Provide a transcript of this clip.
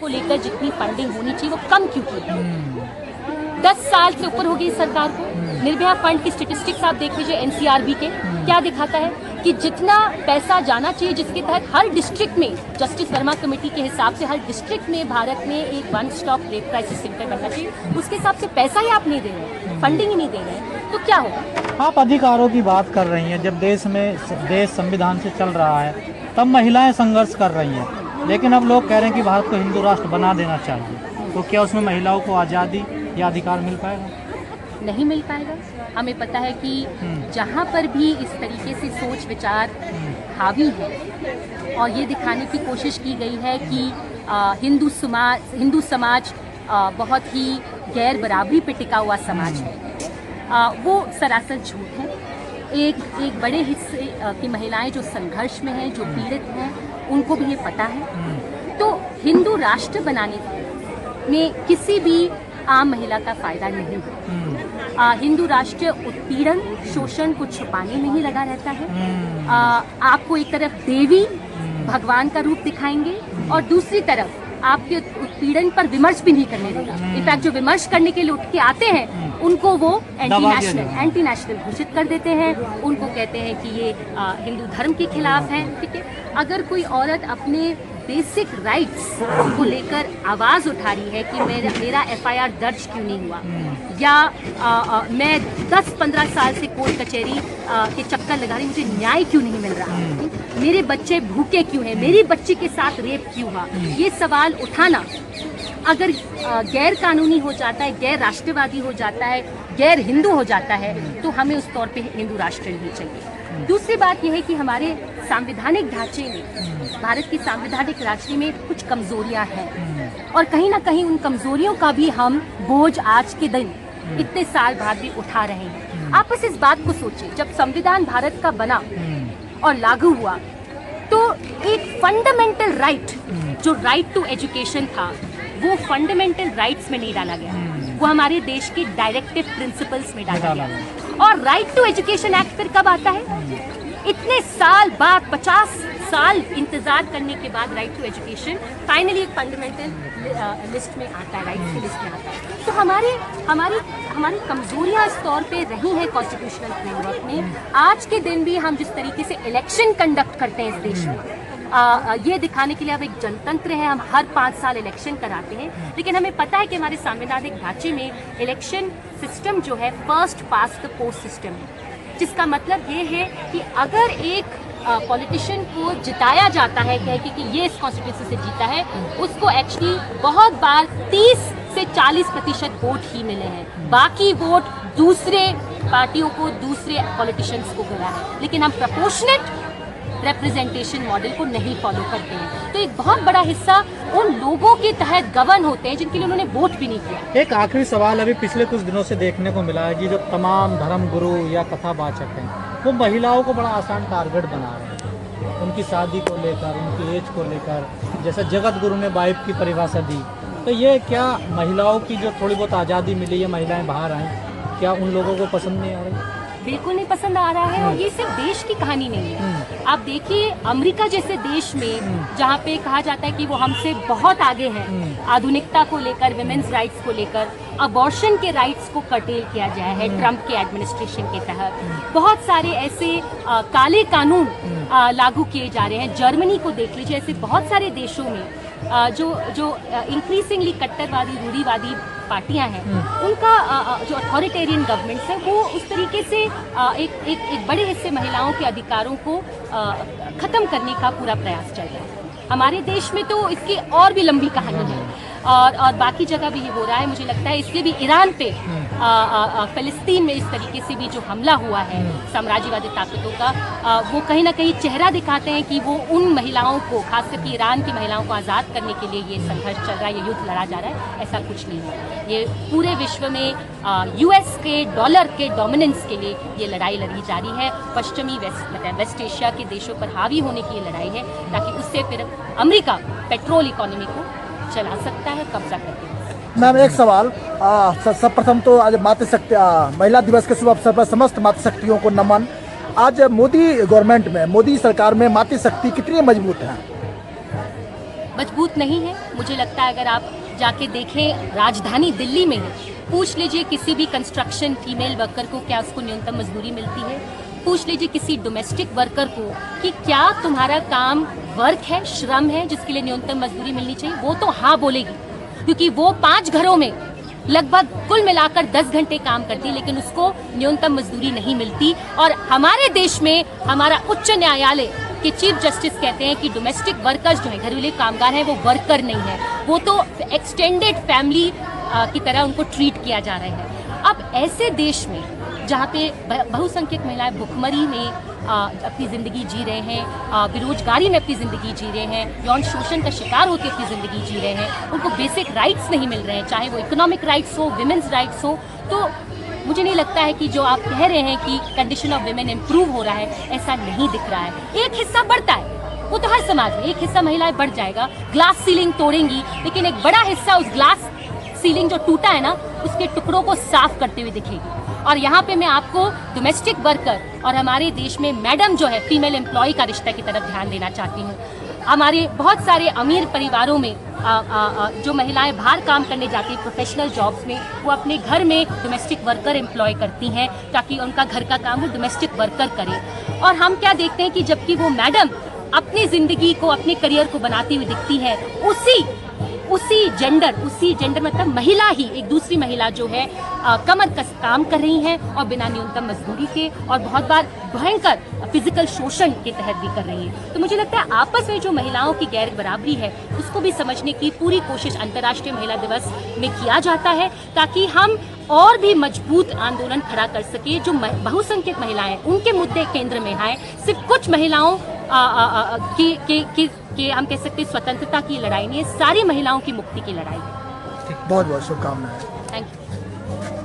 को लेकर जितनी फंडिंग होनी चाहिए वो कम क्यों की है? 10 साल से ऊपर हो गई सरकार को। निर्भया फंड की स्टेटिस्टिक्स आप देख लीजिए एनसीआरबी के, क्या दिखाता है कि जितना पैसा जाना चाहिए, जिसके तहत हर डिस्ट्रिक्ट में, जस्टिस वर्मा कमेटी के हिसाब से हर डिस्ट्रिक्ट में भारत में एक one stop rape crisis centre बनना चाहिए, उसके हिसाब से पैसा ही आप नहीं दे रहे हैं, फंडिंग ही नहीं दे रहे हैं, तो क्या होगा? आप अधिकारों की बात कर रही हैं। जब देश संविधान से चल रहा है तब महिलाएं संघर्ष कर रही हैं, लेकिन अब लोग कह रहे हैं कि भारत को हिंदू राष्ट्र बना देना चाहिए, तो क्या उसमें महिलाओं को आज़ादी या अधिकार मिल पाएगा? नहीं मिल पाएगा। हमें पता है कि जहाँ पर भी इस तरीके से सोच विचार हावी है और ये दिखाने की कोशिश की गई है कि हिंदू समाज बहुत ही गैर बराबरी पे टिका हुआ समाज है, वो सरासर झूठ है। एक बड़े हिस्से की महिलाएं जो संघर्ष में हैं, जो पीड़ित हैं, उनको भी ये पता है। तो हिंदू राष्ट्र बनाने में किसी भी आम महिला का फायदा नहीं है। हिंदू राष्ट्र उत्पीड़न, शोषण को छुपाने में ही लगा रहता है। आपको एक तरफ देवी भगवान का रूप दिखाएंगे और दूसरी तरफ आपके उत्पीड़न पर विमर्श भी नहीं करने देगा। इनफैक्ट जो विमर्श करने के लिए उठ के आते हैं उनको वो एंटी नेशनल घोषित कर देते हैं, उनको कहते हैं कि ये हिंदू धर्म के खिलाफ है। ठीक है, अगर कोई औरत अपने बेसिक राइट्स को लेकर आवाज़ उठा रही है कि मेरा एफआईआर दर्ज क्यों नहीं हुआ, या मैं 10-15 साल से कोर्ट कचहरी के चक्कर लगा रही, मुझे न्याय क्यों नहीं मिल रहा, मेरे बच्चे भूखे क्यों हैं, मेरी बच्ची के साथ रेप क्यों हुआ, ये सवाल उठाना अगर गैर कानूनी हो जाता है, गैर राष्ट्रवादी हो जाता है, गैर हिंदू हो जाता है, तो हमें उस तौर पे हिंदू राष्ट्र नहीं चाहिए। दूसरी बात यह है कि हमारे सांविधानिक ढांचे में, भारत की सांविधानिक राष्ट्र में कुछ कमजोरियां हैं और कहीं ना कहीं उन कमजोरियों का भी हम बोझ आज के दिन इतने साल बाद भी उठा रहे हैं। आप बस इस बात को सोचिए, जब संविधान भारत का बना और लागू हुआ तो एक फंडामेंटल राइट, जो राइट टू एजुकेशन था, वो फंडामेंटल राइट्स में नहीं डाला गया, वो हमारे देश के डायरेक्टिव प्रिंसिपल्स में डाला गया। और राइट टू एजुकेशन एक्ट फिर कब आता है? इतने साल बाद, 50 साल इंतजार करने के बाद राइट टू एजुकेशन फाइनली एक फंडामेंटल लिस्ट में आता है, राइट्स की लिस्ट में आता है। तो हमारी कमजोरियां इस तौर पे रही हैं कॉन्स्टिट्यूशनल फ्रेमवर्क में। आज के दिन भी हम जिस तरीके से इलेक्शन कंडक्ट करते हैं इस देश में, ये दिखाने के लिए अब एक जनतंत्र है, हम हर 5 साल इलेक्शन कराते हैं, लेकिन हमें पता है कि हमारे संवैधानिक ढांचे में इलेक्शन सिस्टम जो है first past the post system है, जिसका मतलब ये है कि अगर एक पॉलिटिशियन को जिताया जाता है कह के कि ये इस कॉन्स्टिट्यूंसी से जीता है, उसको एक्चुअली बहुत बार 30 से 40% वोट ही मिले हैं, बाकी वोट दूसरे पार्टियों को, दूसरे पॉलिटिशियंस को मिला है। लेकिन हम प्रोपोर्शनेट रिप्रेजेंटेशन मॉडल को नहीं फॉलो करते हैं, तो एक बहुत बड़ा हिस्सा उन लोगों के तहत गवर्न होते हैं जिनके लिए उन्होंने वोट भी नहीं किया। एक आखिरी सवाल, अभी पिछले कुछ दिनों से देखने को मिला है कि जो तमाम धर्म गुरु या कथावाचक हैं वो महिलाओं को बड़ा आसान टारगेट बना रहे हैं, उनकी शादी को लेकर, उनकी एज को लेकर। जैसा जगत गुरु ने वाइफ की परिभाषा दी, तो ये क्या महिलाओं की जो थोड़ी बहुत आज़ादी मिली है, महिलाएं बाहर आएँ, क्या उन लोगों को पसंद नहीं आ रही? बिल्कुल नहीं पसंद आ रहा है। और ये सिर्फ देश की कहानी नहीं है। आप देखिए अमेरिका जैसे देश में, जहाँ पे कहा जाता है कि वो हमसे बहुत आगे हैं आधुनिकता को लेकर, विमेंस राइट्स को लेकर, अबॉर्शन के राइट्स को कर्टेल किया गया है ट्रंप के एडमिनिस्ट्रेशन के तहत। बहुत सारे ऐसे काले कानून लागू किए जा रहे हैं। जर्मनी को देख लीजिए, ऐसे बहुत सारे देशों में जो इंक्रीजिंगली कट्टरवादी, रूढ़िवादी पार्टियां हैं, उनका जो अथॉरिटेरियन गवर्नमेंट्स है, वो उस तरीके से एक बड़े हिस्से महिलाओं के अधिकारों को खत्म करने का पूरा प्रयास चल रहा है। हमारे देश में तो इसकी और भी लंबी कहानी है और बाकी जगह भी ये हो रहा है। मुझे लगता है इसलिए भी ईरान पे फिलिस्तीन में इस तरीके से भी जो हमला हुआ है साम्राज्यवादी ताकतों का, वो कहीं ना कहीं चेहरा दिखाते हैं कि वो उन महिलाओं को, खास करके ईरान की महिलाओं को आज़ाद करने के लिए ये संघर्ष चल रहा है, ये युद्ध लड़ा जा रहा है। ऐसा कुछ नहीं है। ये पूरे विश्व में यूएस के डॉलर के डोमिनेंस के लिए ये लड़ाई लड़ी जा रही है। पश्चिमी वेस्ट एशिया के देशों पर हावी होने की ये लड़ाई है, ताकि उससे फिर अमेरिका पेट्रोल इकोनॉमी को चला सकता है, कब्जा करके। मैम एक सवाल, सर्वप्रथम तो आज मातृशक्ति महिला दिवस के शुभ अवसर पर समस्त मातृशक्तियों को नमन। आज मोदी गवर्नमेंट में, मोदी सरकार में मातृशक्ति कितनी मजबूत है? मजबूत नहीं है। मुझे लगता है अगर आप जाके देखें राजधानी दिल्ली में ही पूछ लीजिए किसी भी कंस्ट्रक्शन फीमेल वर्कर को क्या उसको न्यूनतम मजदूरी मिलती है। पूछ लीजिए किसी डोमेस्टिक वर्कर को कि क्या तुम्हारा काम वर्क है, श्रम है जिसके लिए न्यूनतम मजदूरी मिलनी चाहिए। वो तो हाँ बोलेगी, क्योंकि वो 5 घरों में लगभग कुल मिलाकर 10 घंटे काम करती है, लेकिन उसको न्यूनतम मजदूरी नहीं मिलती। और हमारे देश में हमारा उच्च न्यायालय के चीफ जस्टिस कहते हैं कि डोमेस्टिक वर्कर्स जो है, घरेलू कामगार हैं, वो वर्कर नहीं है, वो तो एक्सटेंडेड फैमिली की तरह उनको ट्रीट किया जा रहा है। अब ऐसे देश में जहाँ पे बहुसंख्यक महिलाएं भुखमरी में अपनी ज़िंदगी जी रहे हैं, बेरोजगारी में अपनी ज़िंदगी जी रहे हैं, यौन शोषण का शिकार होकर अपनी ज़िंदगी जी रहे हैं, उनको बेसिक राइट्स नहीं मिल रहे हैं, चाहे वो इकोनॉमिक राइट्स हो, विमेंस राइट्स हो, तो मुझे नहीं लगता है कि जो आप कह रहे हैं कि कंडीशन ऑफ विमेन इम्प्रूव हो रहा है, ऐसा नहीं दिख रहा है। एक हिस्सा बढ़ता है, वो तो हर समाज में एक हिस्सा महिलाएं बढ़ जाएगा, ग्लास सीलिंग तोड़ेंगी, लेकिन एक बड़ा हिस्सा उस ग्लास सीलिंग जो टूटा है ना, उसके टुकड़ों को साफ करते हुए दिखेगी। और यहाँ पे मैं आपको डोमेस्टिक वर्कर और हमारे देश में मैडम जो है फीमेल एम्प्लॉय का रिश्ता की तरफ ध्यान देना चाहती हूँ। हमारे बहुत सारे अमीर परिवारों में जो महिलाएं बाहर काम करने जाती हैं प्रोफेशनल जॉब्स में, वो अपने घर में डोमेस्टिक वर्कर एम्प्लॉय करती हैं ताकि उनका घर का काम वो डोमेस्टिक वर्कर करे। और हम क्या देखते हैं कि जबकि वो मैडम अपनी ज़िंदगी को, अपने करियर को बनाती हुई दिखती है, उसी जेंडर मतलब महिला ही एक दूसरी महिला जो है कमर कस काम कर रही हैं और बिना न्यूनतम मजदूरी के, और बहुत बार भयंकर फिजिकल शोषण के तहत भी कर रही है। तो मुझे लगता है आपस में जो महिलाओं की गैर बराबरी है उसको भी समझने की पूरी कोशिश अंतर्राष्ट्रीय महिला दिवस में किया जाता है, ताकि हम और भी मजबूत आंदोलन खड़ा कर सके। जो बहुसंख्यक महिलाएं उनके मुद्दे केंद्र में आए, सिर्फ कुछ महिलाओं की हम कह सकते हैं स्वतंत्रता की लड़ाई नहीं है, सारी महिलाओं की मुक्ति की लड़ाई है। बहुत बहुत शुभकामनाएं। Thank you.